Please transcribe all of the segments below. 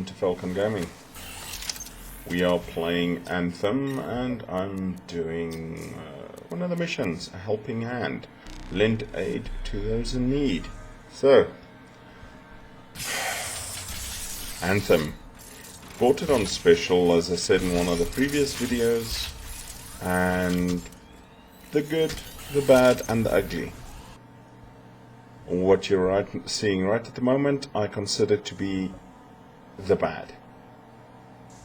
to Falcon Gaming. We are playing Anthem, and I'm doing one of the missions, a helping hand. Lend aid to those in need. So, Anthem. Bought it on special, as I said in one of the previous videos, and the good, the bad, and the ugly. What you're seeing right at the moment, I consider to be the bad.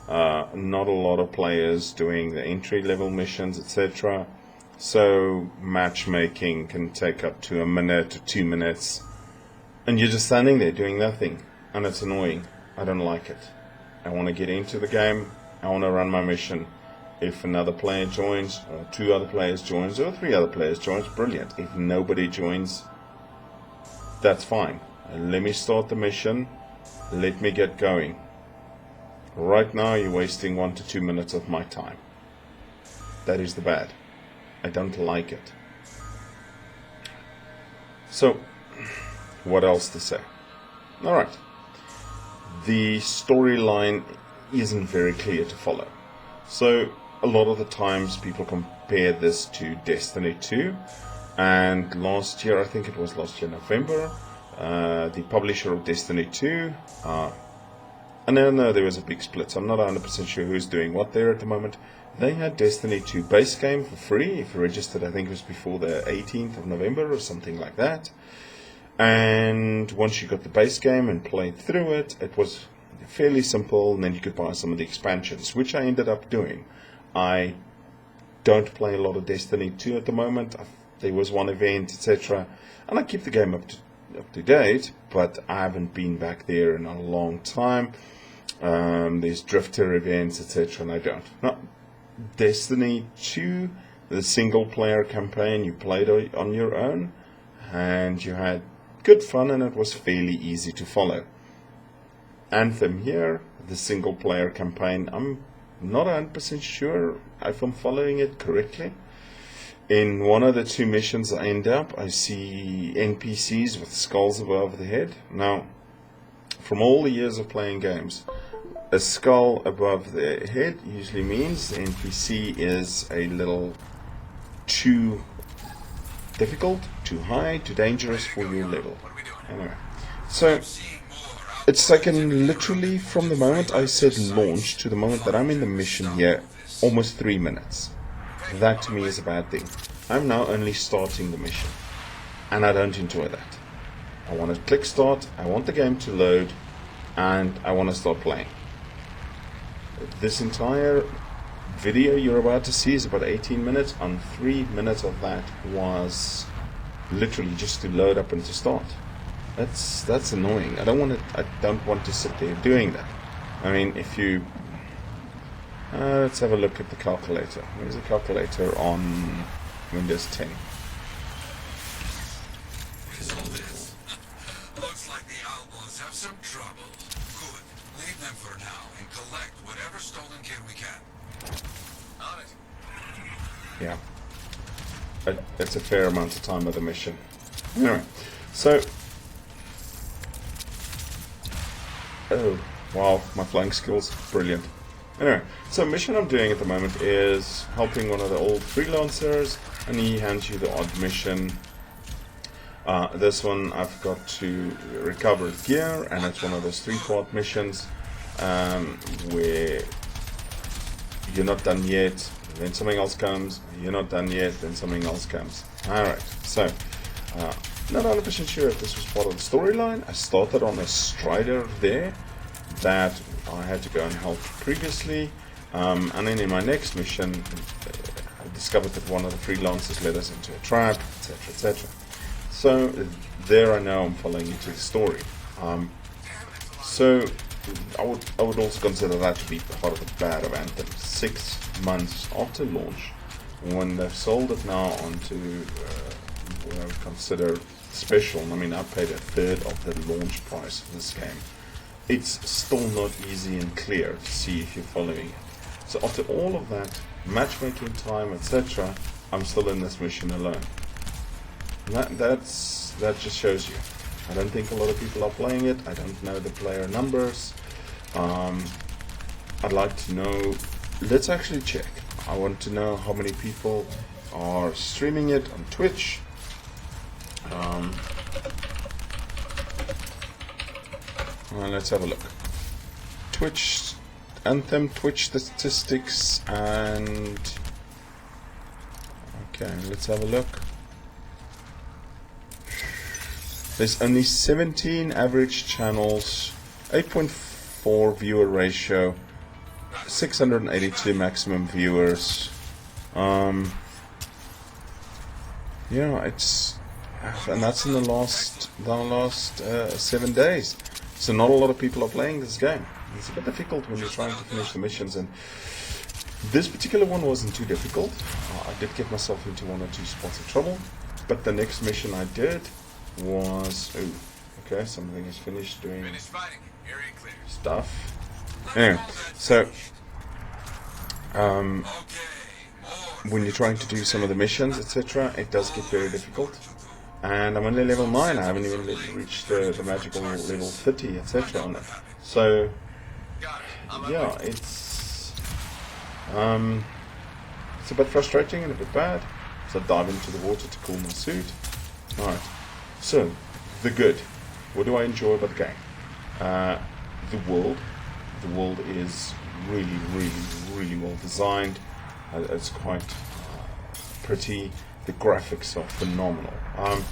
Not a lot of players doing the entry-level missions, etc. So matchmaking can take up to a minute or 2 minutes, and you're just standing there doing nothing, and it's annoying. I don't like it. I want to get into the game. I want to run my mission. If another player joins, or 2 other players joins, or 3 other players joins, brilliant. If nobody joins, that's fine. Let me start the mission. Let me get going. Right now you're wasting 1 to 2 minutes of my time. That is the bad. I don't like it. So, what else to say? Alright. The storyline isn't very clear to follow. So, a lot of the times people compare this to Destiny 2. And last year, I think it was last year November, the publisher of Destiny 2, and I know there was a big split, so I'm not 100% sure who's doing what there at the moment. They had Destiny 2 base game for free, if you registered, I think it was before the 18th of November or something like that. And once you got the base game and played through it, it was fairly simple, and then you could buy some of the expansions, which I ended up doing. I don't play a lot of Destiny 2 at the moment. There was one event, etc., and I keep the game up to date, but I haven't been back there in a long time. There's drifter events, etc., and I don't. Now, Destiny 2, the single player campaign, you played on your own, and you had good fun, and it was fairly easy to follow. Anthem here, the single player campaign, I'm not 100% sure if I'm following it correctly. In one of the 2 missions I end up, I see NPCs with skulls above the head. Now, from all the years of playing games, a skull above the head usually means the NPC is a little too difficult, too high, too dangerous for your level. Anyway, so it's taken literally from the moment I said launch to the moment that I'm in the mission here, almost 3 minutes. That to me is a bad thing. I'm now only starting the mission, and I don't enjoy that. I want to click start, I want the game to load, and I want to start playing. This entire video you're about to see is about 18 minutes, and 3 minutes of that was literally just to load up and to start. That's annoying. I don't want to sit there doing that. I mean, if you let's have a look at the calculator. Where's the calculator on Windows 10? Looks like the outlaws have some trouble. Good. Leave them for now and collect whatever stolen gear we can. On it. Yeah. It's a fair amount of time of the mission. Anyway, so... Oh, wow, my flying skills, brilliant. Anyway, so mission I'm doing at the moment is helping one of the old freelancers, and he hands you the odd mission. This one I've got to recover gear, and it's one of those 3-part missions where you're not done yet, then something else comes, you're not done yet, then something else comes. Alright, so not 100% sure if this was part of the storyline. I started on a strider there that I had to go and help previously, and then in my next mission I discovered that one of the freelancers led us into a trap, etc., etc. So there I know I'm following into the story. So I would also consider that to be part of the bad of Anthem. 6 months after launch, when they've sold it now onto what I would consider special. I mean, I paid 1/3 of the launch price for this game. It's still not easy and clear to see if you're following it. So after all of that matchmaking time, etc., I'm still in this mission alone. That just shows you. I don't think a lot of people are playing it. I don't know the player numbers. I'd like to know. Let's actually check. I want to know how many people are streaming it on Twitch. Let's have a look. Twitch, Anthem, Twitch statistics, and okay, let's have a look. There's only 17 average channels, 8.4 viewer ratio, 682 maximum viewers. Yeah, it's, and that's in the last 7 days. So not a lot of people are playing this game. It's a bit difficult when you're trying to finish the missions, and this particular one wasn't too difficult. I did get myself into 1 or 2 spots of trouble, but the next mission I did was, okay, something is finished doing stuff. Anyway, so when you're trying to do some of the missions, etc., it does get very difficult. And I'm only level 9, I haven't even reached the magical level 30, etc. on it. So, yeah, it's a bit frustrating and a bit bad. So I dive into the water to cool my suit. Alright, so, the good. What do I enjoy about the game? The world. The world is really, really, really well designed. It's quite pretty. The graphics are phenomenal. And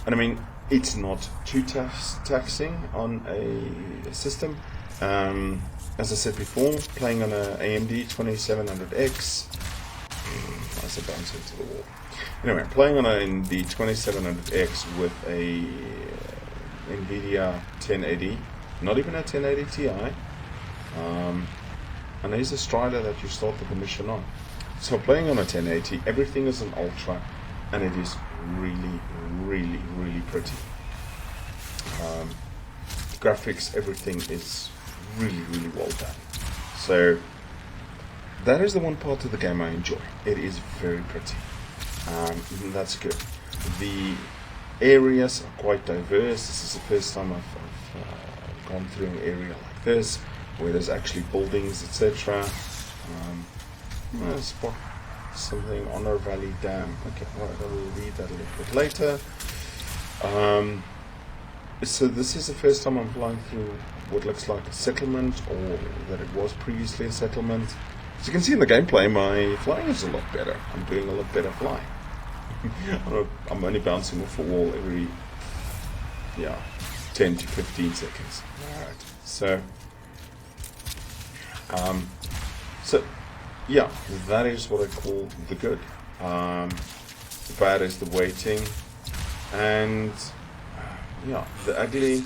I mean, it's not too taxing on a system. As I said before, playing on a AMD 2700X. I said bounce into the wall. Anyway, playing on a AMD 2700X with a NVIDIA 1080, not even a 1080 Ti. And there's a Strider that you started the mission on. So playing on a 1080, everything is an ultra, and it is really, really, really pretty. Graphics, everything is really, really well done. So that is the one part of the game I enjoy. It is very pretty. That's good. The areas are quite diverse. This is the first time I've gone through an area like this, where there's actually buildings, etc. Spot something, Honor Valley Dam. Okay, right, I will read that a little bit later. So this is the first time I'm flying through what looks like a settlement, or that it was previously a settlement. As you can see in the gameplay, my flying is a lot better. I'm doing a lot better flying. I'm only bouncing off a wall every 10 to 15 seconds. Alright, so yeah, that is what I call the good. The bad is the waiting, and yeah, the ugly.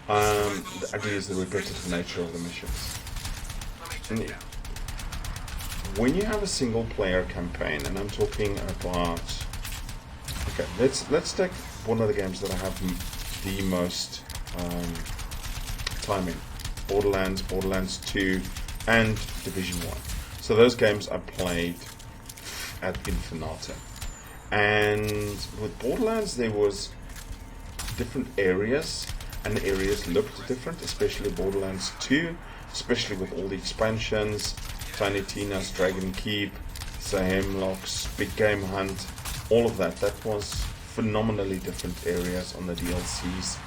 The ugly is the repetitive nature of the missions. And when you have a single player campaign, and I'm talking about, okay, let's take one of the games that I have the most time in: Borderlands 2 and Division 1. So those games I played ad infinitum. And with Borderlands there was different areas, and the areas looked different, especially Borderlands 2, especially with all the expansions, Tiny Tina's Dragon Keep, Hemlocks, Big Game Hunt, all of that. That was phenomenally different areas on the DLCs.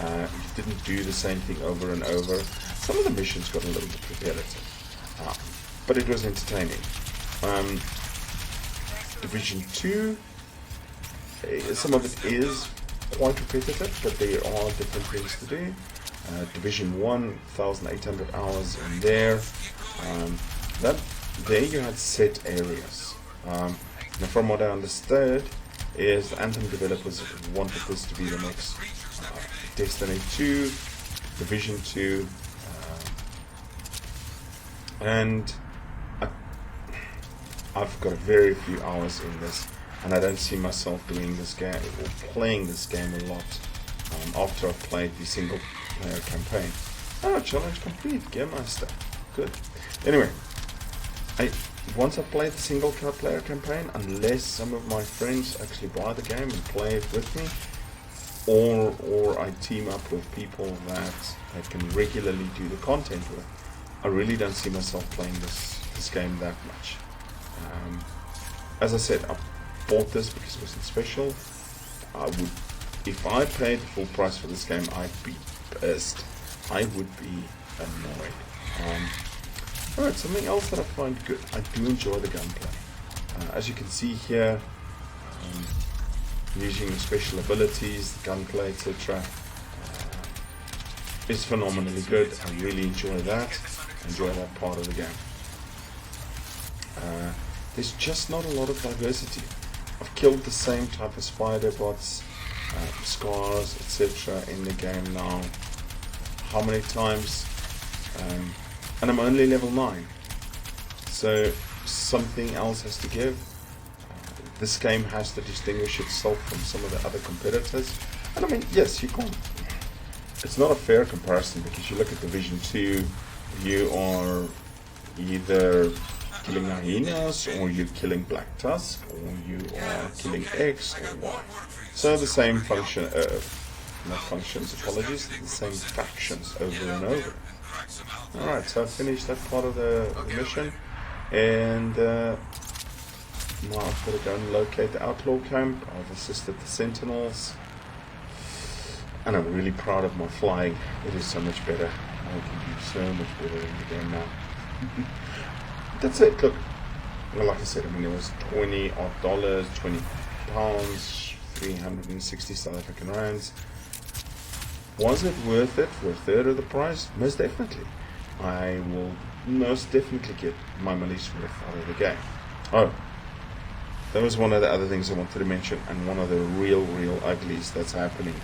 You didn't do the same thing over and over. Some of the missions got a little bit repetitive, but it was entertaining. Division 2, some of it is quite repetitive, but there are different things to do. Division 1, 1,800 hours in there. There you had set areas. Now from what I understood, is the Anthem developers wanted this to be the next Destiny 2, Division 2, and I've got very few hours in this, and I don't see myself doing this game or playing this game a lot after I've played the single player campaign. Oh, challenge complete, Game Master. Good. Anyway, once I played the single player campaign, unless some of my friends actually buy the game and play it with me, or I team up with people that I can regularly do the content with, I really don't see myself playing this game that much. As I said, I bought this because it was in special. If I paid the full price for this game, I'd be pissed. I would be annoyed. Alright, something else that I find good. I do enjoy the gunplay. As you can see here, using the special abilities, the gunplay, etc. Is phenomenally good. I really enjoy that. I enjoy that part of the game. There's just not a lot of diversity. I've killed the same type of spider bots, scars, etc. in the game now. How many times? And I'm only level 9. So something else has to give. This game has to distinguish itself from some of the other competitors. And I mean, yes, you can't. It's not a fair comparison because you look at Division 2, you are either killing hyenas, or you're killing Black Tusk, or you are killing X or Y. So the same function, not functions, apologies, the same factions over and over. Alright, so I've finished that part of the mission, and now I've got to go and locate the outlaw camp. I've assisted the sentinels, and I'm really proud of my flying. It is so much better. I can do so much better in the game now. That's it. Look, well, like I said, I mean, it was $20 odd, £20, 360 South African rands. Was it worth it for a third of the price? Most definitely. I will most definitely get my money's worth out of the game. Oh, that was one of the other things I wanted to mention, and one of the real uglies that's happening.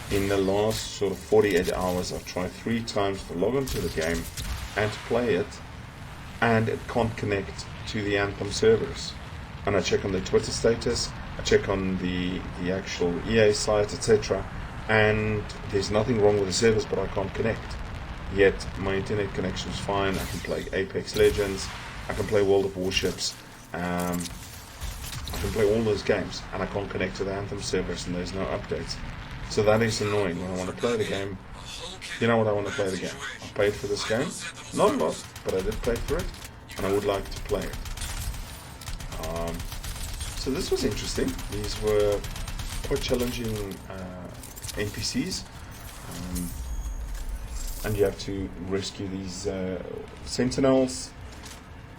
In the last sort of 48 hours, I've tried 3 times to log onto the game and to play it, and it can't connect to the Anthem servers. And I check on the Twitter status, I check on the actual EA site, etc., and there's nothing wrong with the servers, but I can't connect. Yet my internet connection is fine. I can play Apex Legends, I can play World of Warships, I can play all those games, and I can't connect to the Anthem servers, and there's no updates. So that is annoying. When I want to play the game, you know what, I want to play the game. I paid for this game, not a lot, but I did pay for it, and I would like to play it. So this was interesting. These were quite challenging NPCs, and you have to rescue these sentinels.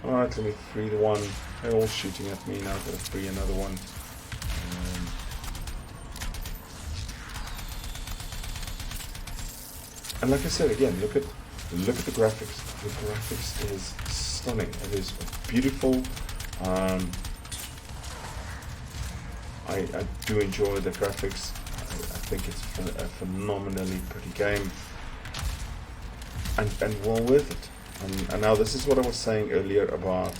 Alright, let me free the one. They're all shooting at me now. Gotta free another one. And like I said again, look at the graphics. The graphics is stunning. It is beautiful. I do enjoy the graphics. I think it's a phenomenally pretty game, and well worth it. And now this is what I was saying earlier about,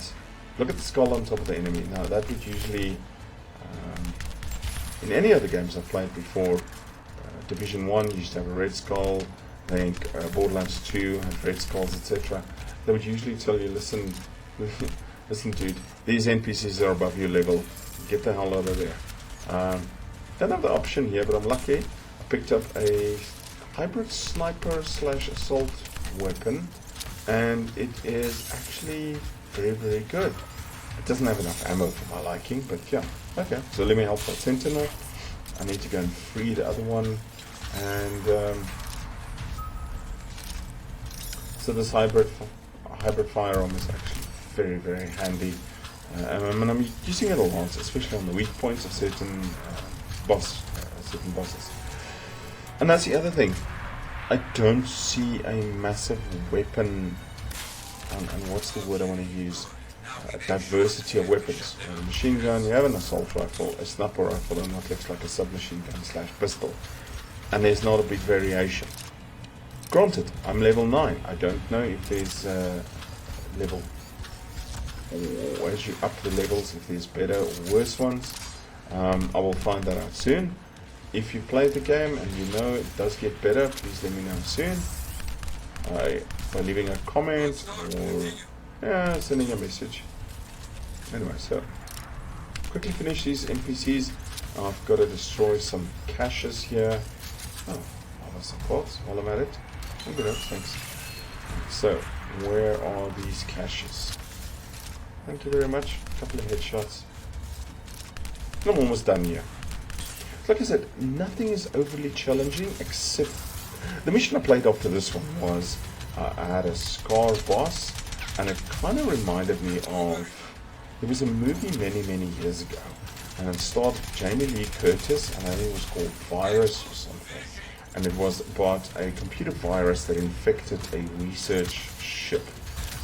look at the skull on top of the enemy. Now that would usually, in any other games I've played before, Division 1 used to have a red skull, I think Borderlands 2 had red skulls, etc. They would usually tell you, listen dude, these NPCs are above your level, get the hell out of there. Don't have the option here, but I'm lucky. I picked up a hybrid sniper / assault weapon, and it is actually very good. It doesn't have enough ammo for my liking, but yeah, okay. So let me help that sentinel. I need to go and free the other one, and so this hybrid firearm is actually very handy, and I'm using it a lot, especially on the weak points of certain bosses. And that's the other thing. I don't see a massive weapon, and what's the word I want to use? Diversity of weapons. A machine gun, you have an assault rifle, a sniper rifle, and what looks like a submachine gun / pistol. And there's not a big variation. Granted, I'm level 9. I don't know if there's level, or as you up the levels, if there's better or worse ones. I will find that out soon. If you play the game and you know it does get better, please let me know soon. By leaving a comment or sending a message. Anyway, so quickly finish these NPCs. I've got to destroy some caches here. Oh, I'll have some parts while I'm at it. Okay, thanks. So, where are these caches? Thank you very much. A couple of headshots. I'm almost done here. Like I said, nothing is overly challenging except the mission I played after this one was I had a Scar boss, and it kind of reminded me of, there was a movie many years ago, and it starred Jamie Lee Curtis, and I think it was called Virus or something, and it was about a computer virus that infected a research ship,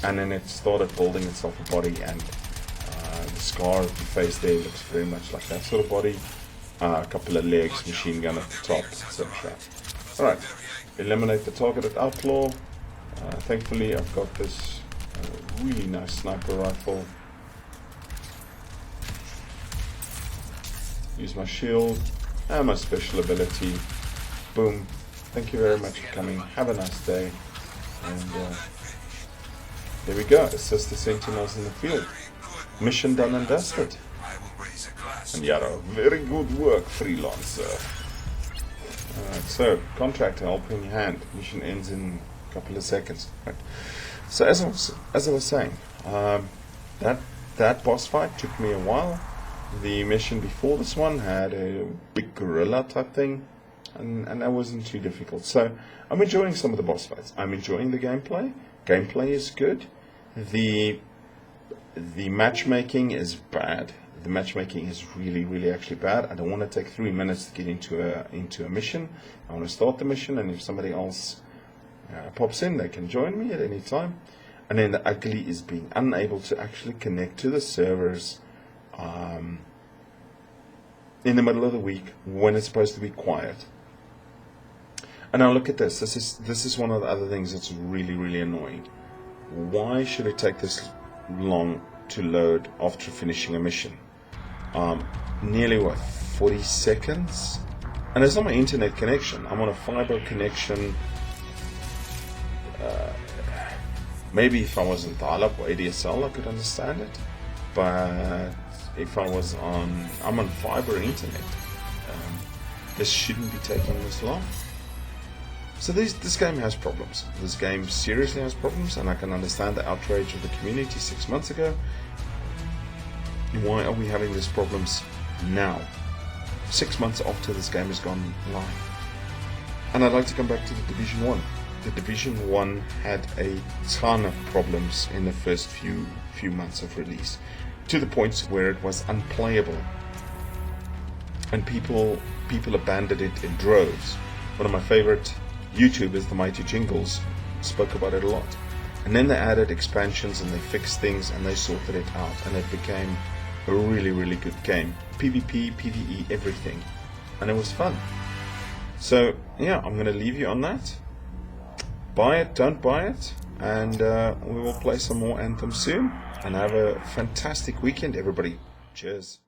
and then it started building itself a body, and the scar of the face there looks very much like that sort of body. A couple of legs, machine gun at the top, etc. Alright, eliminate the targeted outlaw. Thankfully I've got this really nice sniper rifle. Use my shield and my special ability. Boom. Thank you very much for coming. Have a nice day. And there we go. Assist the sentinels in the field. Mission done and dusted. And yeah, very good work, freelancer. Alright, so contract helping hand. Mission ends in a couple of seconds. Right. So as I was saying, that boss fight took me a while. The mission before this one had a big gorilla type thing, and that wasn't too difficult. So I'm enjoying some of the boss fights. I'm enjoying the gameplay. Gameplay is good. The matchmaking is bad. The matchmaking is really actually bad. I don't want to take 3 minutes to get into a mission. I want to start the mission, and if somebody else pops in, they can join me at any time. And then the ugly is being unable to actually connect to the servers in the middle of the week when it's supposed to be quiet. And now look at this. This is one of the other things that's really annoying. Why should it take this long to load after finishing a mission? Nearly 40 seconds, and it's not my internet connection. I'm on a fiber connection. Maybe if I was on dial-up or ADSL I could understand it, but if I was I'm on fiber internet, this shouldn't be taking this long. So this game has problems. This game seriously has problems, and I can understand the outrage of the community 6 months ago. Why are we having these problems now, 6 months after this game has gone live? And I'd like to come back to the Division 1. The Division 1 had a ton of problems in the first few months of release, to the point where it was unplayable, and people abandoned it in droves. One of my favorite YouTubers, the Mighty Jingles, spoke about it a lot. And then they added expansions, and they fixed things, and they sorted it out, and it became a really good game. PvP, PvE, everything. And it was fun. So yeah, I'm going to leave you on that. Buy it, don't buy it, and we will play some more Anthem soon. And have a fantastic weekend, everybody. Cheers.